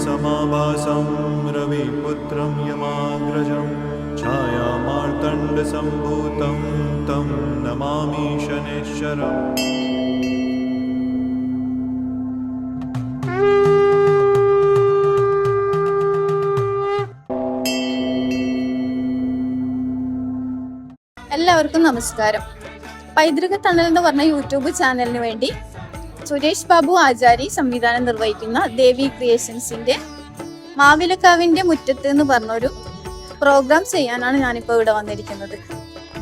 समाभासं रविपुत्रं यमाग्रजं छायामार्तण्डसम्भूतं तं नमामि शनैश्चरम्। എല്ലാവർക്കും നമസ്കാരം. പൈതൃക തണൽ എന്ന് പറഞ്ഞ യൂട്യൂബ് ചാനലിന് വേണ്ടി സുരേഷ് ബാബു ആചാരി സംവിധാനം നിർവഹിക്കുന്ന ദേവി ക്രിയേഷൻസിന്റെ മാവിലക്കാവിന്റെ മുറ്റത്ത് എന്ന് പറഞ്ഞൊരു പ്രോഗ്രാം ചെയ്യാനാണ് ഞാനിപ്പോൾ ഇവിടെ വന്നിരിക്കുന്നത്.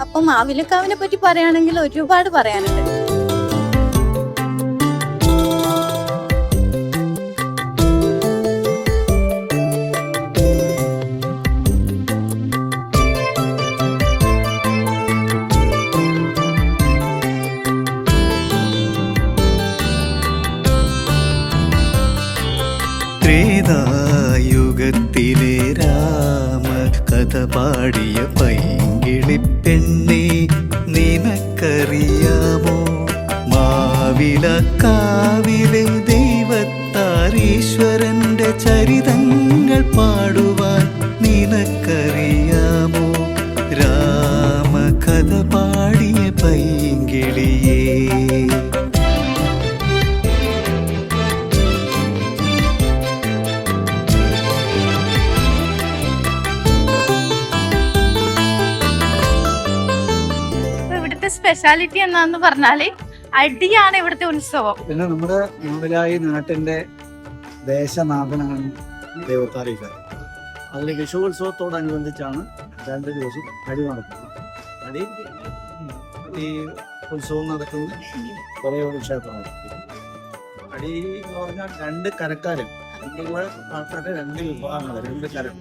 അപ്പം മാവിലക്കാവിനെ പറ്റി പറയുകയാണെങ്കിൽ ഒരുപാട് പറയാനുണ്ട്. യുഗത്തിലെ രാമ കഥ പാടിയ പൈങ്കിളിപ്പെണ്ണെ നിനക്കറിയാമോ? മാവിലക്കാവിലെ ദൈവത്താരീശ്വരന്റെ ചരിതങ്ങൾ പാടുവാൻ നിനക്കറിയാമോ? രാമ കഥ പാടിയ പൈങ്കിളിയേ. സ്പെഷ്യാലിറ്റി എന്നാന്ന് പറഞ്ഞാല് അടിയാണ് ഇവിടുത്തെ ഉത്സവം. പിന്നെ നമ്മുടെ മാവിലായി നാട്ടിന്റെ ദേശനാഥനാണ് ദൈവത്താരീശ്വരൻ. അതിൽ വിഷുവത്സവത്തോടനുബന്ധിച്ചാണ് 2 ദിവസം അടി നടക്കുന്നത്. അടി ഈ ഉത്സവം നടക്കുന്ന കുറേ ഒരു ക്ഷേത്രമാണ്. അടി എന്ന് പറഞ്ഞാൽ 2 കരക്കാരും ആൾക്കാരുടെ 2 വിഭാഗങ്ങൾ, 2 കരം,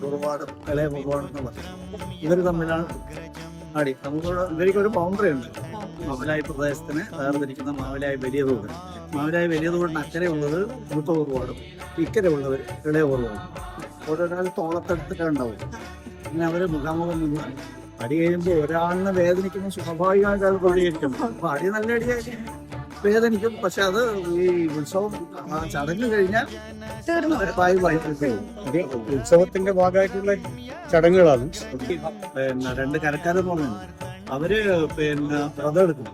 ഒരുപാട് ഇളയ ഒരുപാട് ഇവർ തമ്മിലാണ് അടി. ഇവർക്കൊരു ബൗണ്ടറി ഉണ്ട്. മാവിലായി പ്രദേശത്തിന് വേർതിരിക്കുന്ന മാവിലായി വലിയ തോട്. മാവിലായി വലിയ തോടിന് അക്കരെ ഉള്ളത് മൂത്ത ഒരുപാടും ഇക്കരെ ഉള്ളവർ ഇളയ ഒരുപാടും. ഓരോരാൾ തോളത്തെടുത്തിട്ട് ഉണ്ടാവും. അങ്ങനെ അവർ മുഖാമുഖം നിന്ന് അടി കഴിയുമ്പോൾ ഒരാളിനെ വേദനിക്കുന്ന സ്വാഭാവികമായിട്ട് അത് പ്രതികരിക്കും. അപ്പൊ അടി നല്ല അടിയായി വേദനിക്കും. പക്ഷെ അത് ഈ ഉത്സവം ചടങ്ങ് കഴിഞ്ഞാൽ ഉത്സവത്തിന്റെ ഭാഗമായിട്ടുള്ള ചടങ്ങുകളാണ്. പിന്നെ 2 കരക്കാരെന്ന് പറയുന്നത് അവര് പിന്നെ വ്രതം എടുക്കും.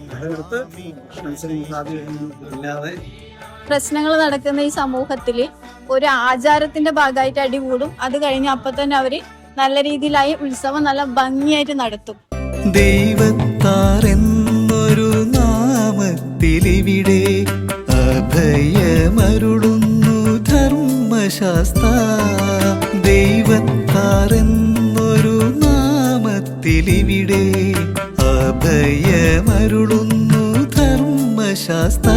വ്രതമെടുത്ത് ഇല്ലാതെ പ്രശ്നങ്ങൾ നടക്കുന്ന ഈ സമൂഹത്തില് ഒരു ആചാരത്തിന്റെ ഭാഗമായിട്ട് അടി കൂടും. അത് കഴിഞ്ഞ് അപ്പൊ തന്നെ അവര് നല്ല രീതിയിലായി ഉത്സവം നല്ല ഭംഗിയായിട്ട് നടത്തും. ദൈവത്താരെന്നൊരു നാമത്തിലിവിടെ അഭയമരുളുന്നു ധർമ്മശാസ്ത്ര. ദൈവത്താരെന്നൊരു നാമത്തിലിവിടെ അഭയമരുളുന്നു ധർമ്മശാസ്ത്ര.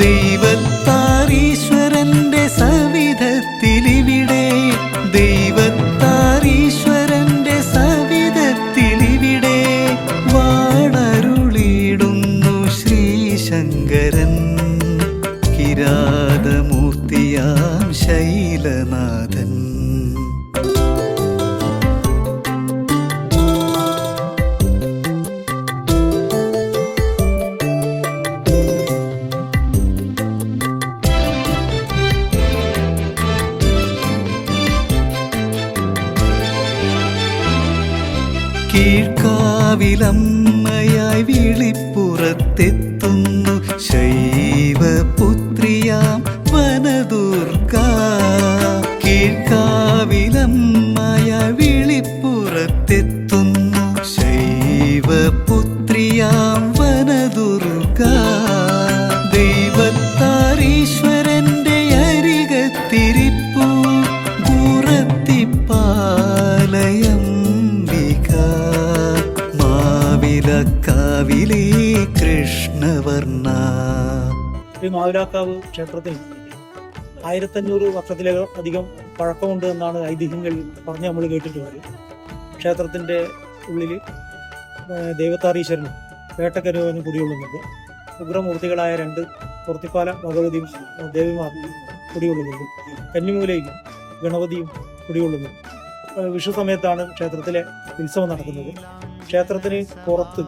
ദൈവത്താരീശ്വരന്റെ സവിധത്തിലിവിടെ ദൈവത്താരീശ്വരന്റെ സവിധത്തിലിവിടെ വാണരുളിടുന്നു ശ്രീശങ്കരൻ കിരാതമൂർത്തിയാം ശൈലനാഥൻ. കീഴ്ക്കാവിലമ്മയായി വിളിപ്പുറത്തെത്തുന്നു ശൈവപുത്രിയാം വനദുർഗ. കീഴ്ക്കാവിലമ്മയായി വിളിപ്പുറത്തെത്തുന്നു ശൈവപുത്രിയാം വനദുർഗ. ദൈവത്താരീശ്വരന്റെ അരികത്തിരിപ്പു പുറത്തിപ്പാലയം മാവിലക്കാവിലെ കൃഷ്ണവർണ്ണ. ഈ മാവിലക്കാവ് ക്ഷേത്രത്തിൽ 1500 വർഷത്തിലധികം പഴക്കമുണ്ട് എന്നാണ് ഐതിഹ്യങ്ങൾ പറഞ്ഞ് നമ്മൾ കേട്ടിട്ടുള്ളത്. ക്ഷേത്രത്തിൻ്റെ ഉള്ളിൽ ദൈവത്താരീശ്വരനും വേട്ടക്കരുവനും കുടികൊള്ളുന്നുണ്ട്. ഉഗ്രമൂർത്തികളായ 2 പുറത്തിപ്പാല ഭഗവതിയും ദേവിമാരും കുടികൊള്ളുന്നുണ്ട്. കന്നിമൂലയും ഗണപതിയും കുടികൊള്ളുന്നു. വിഷു സമയത്താണ് ക്ഷേത്രത്തിലെ ഉത്സവം നടക്കുന്നത്. ക്ഷേത്രത്തിന് പുറത്ത്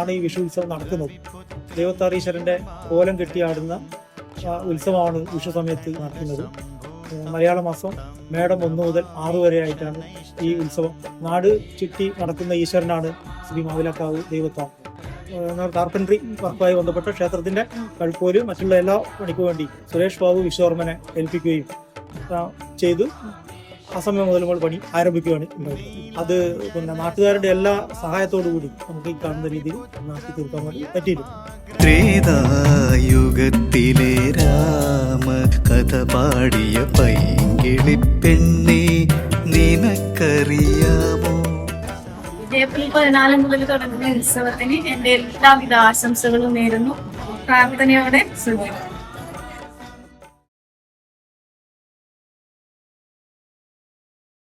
ആണ് ഈ വിഷു ഉത്സവം നടക്കുന്നത്. ദൈവത്താരീശ്വരൻ്റെ കോലം കെട്ടിയാടുന്ന ഉത്സവമാണ് വിഷു സമയത്ത് നടത്തുന്നത്. മലയാള മാസം മേടം 1 മുതൽ 6 വരെ ആയിട്ടാണ് ഈ ഉത്സവം. നാട് ചുറ്റി നടക്കുന്ന ഈശ്വരനാണ് ശ്രീ മാവിലക്കാവ് ദൈവത്താവ്. കാർപ്പൻട്രി വർക്കുമായി ബന്ധപ്പെട്ട ക്ഷേത്രത്തിന്റെ കൽക്കോല് മറ്റുള്ള എല്ലാ പണിക്കു വേണ്ടി സുരേഷ് ബാബു വിശ്വകർമ്മനെ ഏൽപ്പിക്കുകയും ചെയ്തു. ആ സമയം മുതൽ നമ്മൾ പണി ആരംഭിക്കുകയാണ് ഉണ്ടായിരുന്നത്. അത് നാട്ടുകാരുടെ എല്ലാ സഹായത്തോടു കൂടി നമുക്ക് ഈ കാണുന്ന രീതിയിൽ നടത്തി തീർക്കാൻ വേണ്ടി പറ്റിയിരുന്നു. ത്രേതായുഗത്തിലെ രാമ കഥ പാടിയ പൈങ്കിളിപ്പെണ്ണേ നിനക്കറിയാമോ? ഏപ്രിൽ 14 മുതൽ തുടങ്ങുന്ന ഉത്സവത്തിന് എന്റെ എല്ലാവിധ ആശംസകളും നേരുന്നു. പ്രാർത്ഥനയോടെ സുഖം.